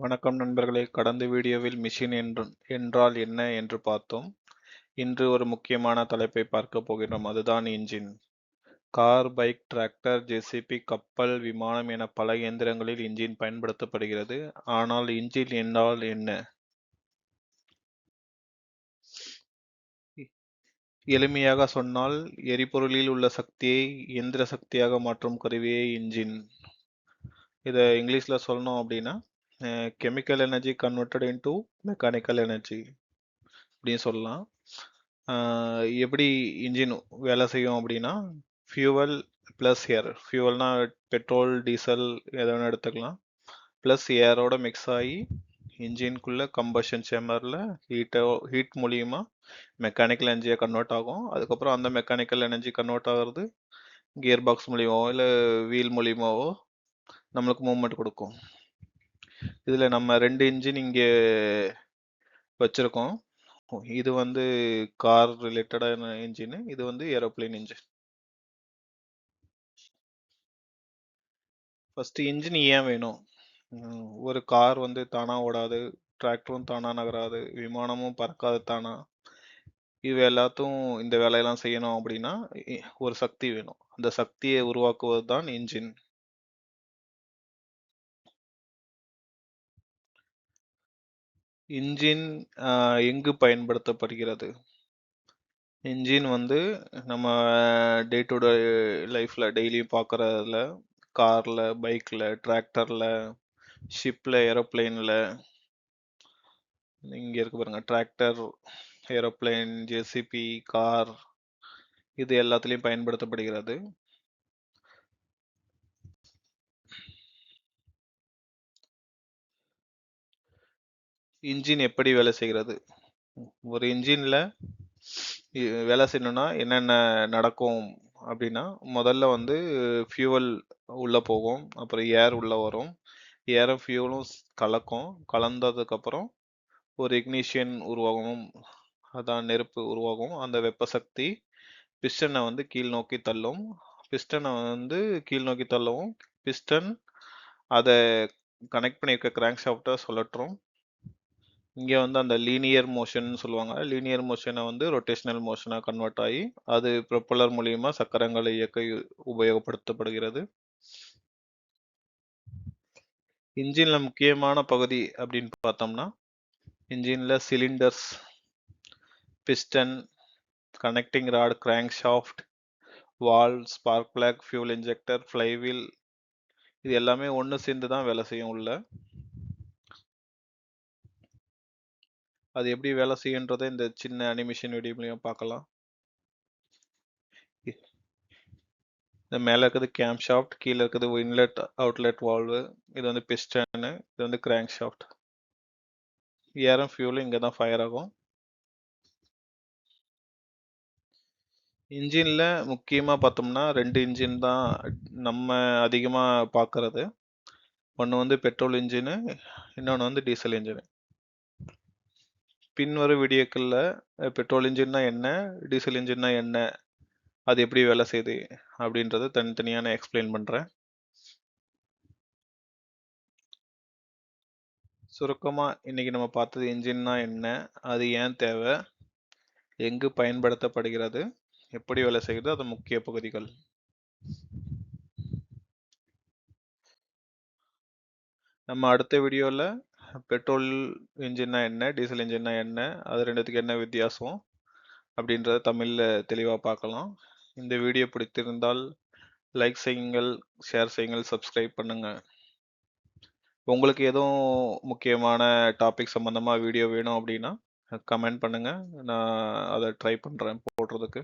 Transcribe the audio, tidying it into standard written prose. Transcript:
வணக்கம் நண்பர்களே, கடந்த வீடியோவில் மிஷின் என்றால் என்ன என்று பார்த்தோம். இன்று ஒரு முக்கியமான தலைப்பை பார்க்க போகிறோம். அதுதான் engine. Car, bike, tractor, JCB, கப்பல், விமானம் என பல இயந்திரங்களில் இன்ஜின் பயன்படுத்தப்படுகிறது. ஆனால் இன்ஜின் என்றால் என்ன? எளிமையாக சொன்னால், எரிபொருளில் உள்ள சக்தியை இயந்திர சக்தியாக மாற்றும் கருவியே இன்ஜின். இதை இங்கிலீஷ்ல சொல்லணும் அப்படின்னா chemical energy converted into mechanical energy அப்படின்னு சொல்லலாம். எப்படி இன்ஜின் வேலை செய்யும் அப்படின்னா, ஃபியூவல் ப்ளஸ் ஏர். ஃபியூவல்னா பெட்ரோல், டீசல் எதை வேணால் எடுத்துக்கலாம். ப்ளஸ் ஏரோட மிக்ஸ் ஆகி இன்ஜின்குள்ளே கம்பஷன் சேம்பரில் ஹீட் மூலியமாக மெக்கானிக்கல் எனர்ஜியாக கன்வெர்ட் ஆகும். அதுக்கப்புறம் அந்த மெக்கானிக்கல் எனர்ஜி கன்வெர்ட் ஆகிறது கியர் பாக்ஸ் மூலியமாவோ இல்லை வீல் மூலியமாவோ நம்மளுக்கு மூவ்மெண்ட் கொடுக்கும். இதில் நம்ம 2 இன்ஜின் இங்கே வச்சுருக்கோம். இது வந்து கார் ரிலேட்டடான இன்ஜின், இது வந்து ஏரோப்ளேன் இன்ஜின். ஃபர்ஸ்ட் இன்ஜின் ஏன் வேணும்? ஒரு கார் வந்து தானா ஓடாது, டிராக்டரும் தானா நகராது, விமானமும் பறக்காது தானா. இது எல்லாத்தும் இந்த வேலையெல்லாம் செய்யணும் அப்படின்னா ஒரு சக்தி வேணும். அந்த சக்தியை உருவாக்குவது தான் இன்ஜின். இன்ஜின் எங்கு பயன்படுத்தப்படுகிறது? இன்ஜின் வந்து நம்ம டே டு டே லைஃப்ல டெய்லியும் பார்க்குறதுல, கார்ல, பைக்ல, டிராக்டர்ல, ஷிப்ல, ஏரோப்ளேன்ல, இங்க இருக்கு பாருங்க, டிராக்டர், ஏரோப்ளேன், ஜேசிபி, கார், இது எல்லாத்துலயும் பயன்படுத்தப்படுகிறது. இன்ஜின் எப்படி வேலை செய்கிறது? ஒரு இன்ஜின்ல வேலை செய்யணும்னா என்னென்ன நடக்கும் அப்படின்னா, முதல்ல வந்து ஃபியூவல் உள்ள போகும், அப்புறம் ஏர் உள்ள வரும், ஏரும் ஃபியூவலும் கலக்கும், கலந்ததுக்கப்புறம் ஒரு இக்னிஷியன் உருவாகும், அதான் நெருப்பு உருவாகும். அந்த வெப்ப சக்தி பிஸ்டனை வந்து கீழ் நோக்கி தள்ளும். பிஸ்டனை வந்து கீழ் நோக்கி தள்ளவும் பிஸ்டன் அதை கனெக்ட் பண்ணியிருக்க கிராங்க் ஷாஃப்டை சுழற்றும். இங்கே வந்து அந்த லீனியர் மோஷன் சொல்லுவாங்க. லீனியர் மோஷனை வந்து ரொட்டேஷனல் மோஷனாக கன்வெர்ட் ஆகி அது ப்ரொப்பலர் மூலியமா சக்கரங்களை இயக்க உபயோகப்படுத்தப்படுகிறது. இன்ஜின்ல முக்கியமான பகுதி அப்படின்னு பார்த்தோம்னா, இன்ஜின்ல cylinders, piston, connecting rod, crankshaft, valve, spark plug, fuel injector, flywheel, இது எல்லாமே ஒன்று சேர்ந்து தான் வேலை செய்யும் உள்ள. அது எப்படி வேலை செய்யுன்றதை இந்த சின்ன அனிமேஷன் வீடியோ மூலியம் பார்க்கலாம். இந்த மேலே இருக்குது கேம் ஷாஃப்ட், கீழே இருக்குது இன்லெட் அவுட்லெட் வால்வு, இது வந்து பிஸ்டனு, இது வந்து கிராங்க் ஷாஃப்ட். ஏரும் ஃபியூலும் இங்கே தான் ஃபயர் ஆகும். இன்ஜினில் முக்கியமாக பார்த்தோம்னா 2 இன்ஜின் தான் நம்ம அதிகமாக பார்க்கறது. ஒன்று வந்து பெட்ரோல் இன்ஜினு, இன்னொன்று வந்து டீசல் இன்ஜினு. பின்வரும் வீடியோக்களில் பெட்ரோல் இன்ஜின்னா என்ன, டீசல் இன்ஜின்னா என்ன, அது எப்படி வேலை செய்யுது அப்படின்றத தனித்தனியாக எக்ஸ்பிளைன் பண்ணுறேன். சுருக்கமாக இன்னைக்கு நம்ம பார்த்தது இன்ஜின்னா என்ன, அது ஏன் தேவை, எங்கு பயன்படுத்தப்படுகிறது, எப்படி வேலை செய்யுது, அது முக்கிய பகுதிகள். நம்ம அடுத்த வீடியோவில் பெட்ரோல் இன்ஜின்னா என்ன, டீசல் இன்ஜின்னா என்ன, அது ரெண்டுத்துக்கு என்ன வித்தியாசம் அப்படின்றத தமிழில் தெளிவாக பார்க்கலாம். இந்த வீடியோ பிடித்திருந்தால் லைக் செய்யுங்கள், ஷேர் செய்யுங்கள், சப்ஸ்கிரைப் பண்ணுங்கள். உங்களுக்கு எதுவும் முக்கியமான டாபிக் சம்மந்தமாக வீடியோ வேணும் அப்படின்னா கமெண்ட் பண்ணுங்கள், நான் அதை ட்ரை பண்ணுறேன் போடுறதுக்கு.